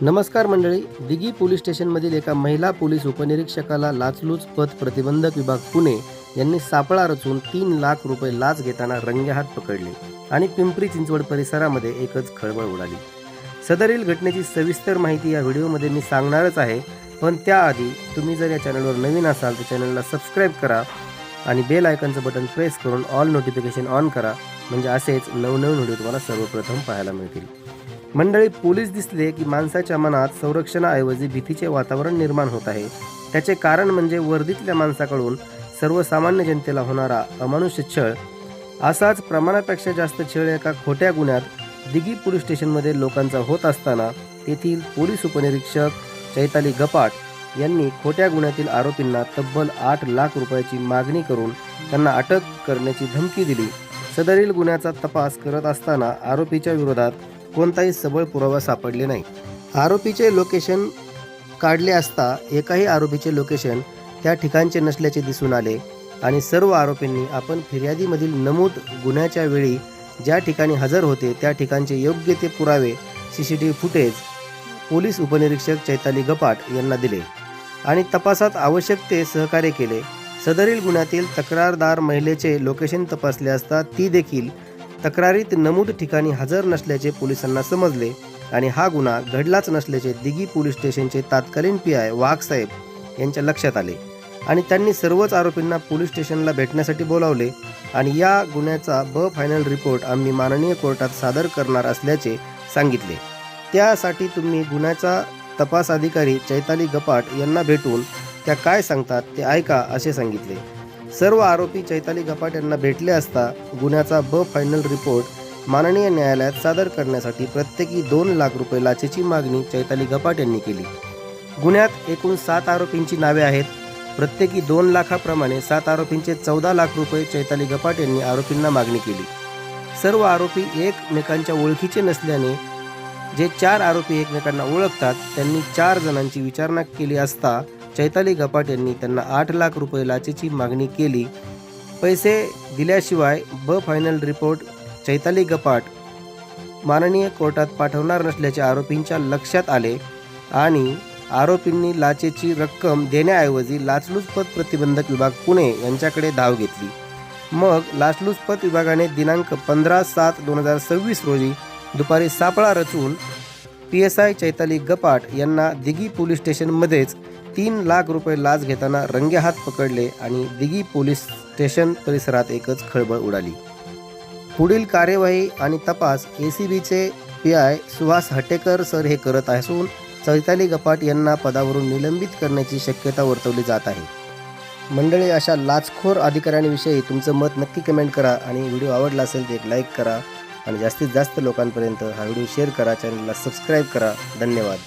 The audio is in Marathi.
नमस्कार मंडळी. दिघी पोलीस स्टेशनमधील एका महिला पोलीस उपनिरीक्षकाला लाचलुचपत प्रतिबंधक विभाग पुणे यांनी सापळा रचून 3 लाख रुपये लाच घेताना रंगेहात पकडले आणि पिंपरी चिंचवड परिसरामध्ये एकच खळबळ उडाली. सदरील घटनेची सविस्तर माहिती या व्हिडिओमध्ये मी सांगणारच आहे, पण त्याआधी तुम्ही जर या चॅनलवर नवीन असाल तर चॅनलला सबस्क्राईब करा आणि बेल आयकॉनचं बटन प्रेस करून ऑल नोटिफिकेशन ऑन करा, म्हणजे असेच नवनवीन व्हिडिओ तुम्हाला सर्वप्रथम पाहायला मिळतील. मंडळी, पोलीस दिसले की माणसाच्या मनात संरक्षणाऐवजी भीतीचे वातावरण निर्माण होत आहे. त्याचे कारण म्हणजे वर्दीतल्या माणसाकडून सर्वसामान्य जनतेला होणारा अमानुष्य छळ. असाच प्रमाणापेक्षा जास्त छळ एका खोट्या गुन्ह्यात दिघी पोलीस स्टेशनमध्ये लोकांचा होत असताना तेथील पोलीस उपनिरीक्षक चैताली गपाट यांनी खोट्या गुन्ह्यातील आरोपींना तब्बल 8 लाख रुपयाची मागणी करून त्यांना अटक करण्याची धमकी दिली. सदरील गुन्ह्याचा तपास करत असताना आरोपीच्या विरोधात कोणताही सबळ पुरावा सापडले नाही. आरोपीचे लोकेशन काढले असता एकाही आरोपीचे लोकेशन त्या ठिकाणचे नसल्याचे दिसून आले आणि सर्व आरोपींनी आपण फिर्यादीमधील नमूद गुन्ह्याच्या वेळी ज्या ठिकाणी हजर होते त्या ठिकाणचे योग्य ते पुरावे CCTV फुटेज पोलीस उपनिरीक्षक चैताली गपाट यांना दिले आणि तपासात आवश्यक ते सहकार्य केले. सदरील गुन्ह्यातील तक्रारदार महिलेचे लोकेशन तपासले असता ती देखील तक्रारीत नमूद ठिकाणी हजर नसल्याचे पोलिसांना समजले आणि हा गुन्हा घडलाच नसल्याचे दिघी पोलीस स्टेशनचे तत्कालीन PI वाघसाहेब यांच्या लक्षात आले आणि त्यांनी सर्वच आरोपींना पोलीस स्टेशनला भेटण्यासाठी बोलावले आणि या गुन्ह्याचा फायनल रिपोर्ट आम्ही माननीय कोर्टात सादर करणार असल्याचे सांगितले. त्यासाठी तुम्ही गुन्ह्याचा तपास अधिकारी चैताली गपाट यांना भेटून त्या काय सांगतात ते ऐका असे सांगितले. सर्व आरोपी चैताली गपाट यांना भेटले असता गुन्ह्याचा फायनल रिपोर्ट माननीय न्यायालयात सादर करण्यासाठी प्रत्येकी 2 लाख रुपये लाचेची मागणी चैताली गपाट यांनी केली. गुन्ह्यात एकूण 7 आरोपींची नावे आहेत. प्रत्येकी 2 लाखाप्रमाणे 7 आरोपींचे 14 लाख रुपये चैताली गपाट यांनी आरोपींना मागणी केली. सर्व आरोपी एकमेकांच्या ओळखीचे नसल्याने जे 4 आरोपी एकमेकांना ओळखतात त्यांनी 4 जणांची विचारणा केली असता चैताली गपाट यांनी त्यांना 8 लाख रुपये लाचेची मागणी केली. पैसे दिल्याशिवाय फायनल रिपोर्ट चैताली गपाट माननीय कोर्टात पाठवणार नसल्याचे आरोपींच्या लक्षात आले आणि आरोपींनी लाचेची रक्कम देण्याऐवजी लाचलुचपत प्रतिबंधक विभाग पुणे यांच्याकडे धाव घेतली. मग लाचलुचपत विभागाने दिनांक 15/7/2026 रोजी दुपारी सापळा रचून PSI चैताली गपाट यांना दिघी पोलीस स्टेशनमध्येच 3 लाख रुपये लाच घेताना रंगेहात पकडले आणि दिघी पोलीस स्टेशन परिसरात एकच खळबळ उडाली. पुढील कार्यवाही आणि तपास ACBचे PI सुहास हटेकर सर हे करत असून चैताली गपाट यांना पदावरून निलंबित करण्याची शक्यता वर्तवली जात आहे. मंडळी, अशा लाचखोर अधिकाऱ्यांविषयी तुमचं मत नक्की कमेंट करा आणि व्हिडिओ आवडला असेल तर एक लाईक करा आणि जास्तीत जास्त लोकांपर्यंत हा व्हिडिओ शेअर करा. चॅनलला सबस्क्राईब करा. धन्यवाद.